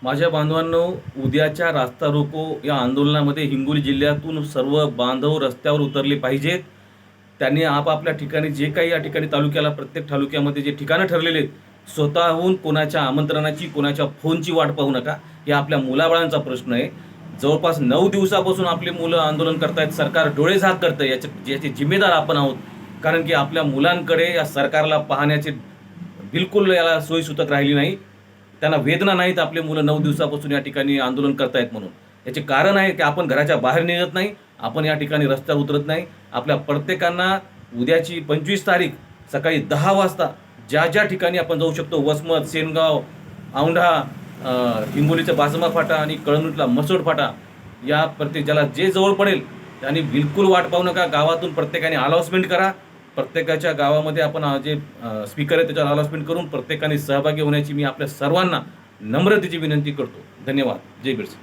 माझ्या बांधवांनो, उद्याच्या रास्ता रोको या आंदोलनामध्ये हिंगोली जिल्ह्यातून सर्व बांधव रस्त्यावर उतरले पाहिजेत. त्यांनी आपापल्या ठिकाणी जे काही या ठिकाणी तालुक्याला प्रत्येक तालुक्यामध्ये जे ठिकाणं ठरलेले आहेत, स्वतःहून कोणाच्या आमंत्रणाची कोणाच्या फोनची वाट पाहू नका. हे आपल्या मुलाबाळांचा प्रश्न आहे. जवळपास 9 दिवसापासून आपली मुलं आंदोलन करतायत. सरकार डोळेझाक करतं. याचे जिम्मेदार आपण आहोत. कारण की आपल्या मुलांकडे या सरकारला पाहण्याची बिलकुल याला सोयीसुतक राहिली नाही. त्यांना वेदना नाहीत. आपले मुलं 9 दिवसापासून या ठिकाणी आंदोलन करतायत म्हणून. याचे कारण आहे की आपण घराच्या बाहेर निघत नाही, आपण या ठिकाणी रस्त्यावर उतरत नाही. आपल्या प्रत्येकांना उद्याची 25 तारीख सकाळी 10 वाजता ज्या ज्या ठिकाणी आपण जाऊ शकतो, वसमत, सेनगाव, औंढा, हिंगोलीचा बाजमा फाटा आणि कळमनुरीतला मसोड फाटा, या प्रत्येक ज्याला जे जवळ पडेल त्यांनी बिलकुल वाट पाहू नका. गावातून प्रत्येकाने अनाउन्समेंट करा. प्रत्येकाच्या गावामध्ये आपण जे स्पीकर आहे त्याच्यावर अनाउन्समेंट करून प्रत्येकाने सहभागी होण्याची मी आपल्या सर्वांना नम्रतेची विनंती करतो. धन्यवाद. जय बिरसा.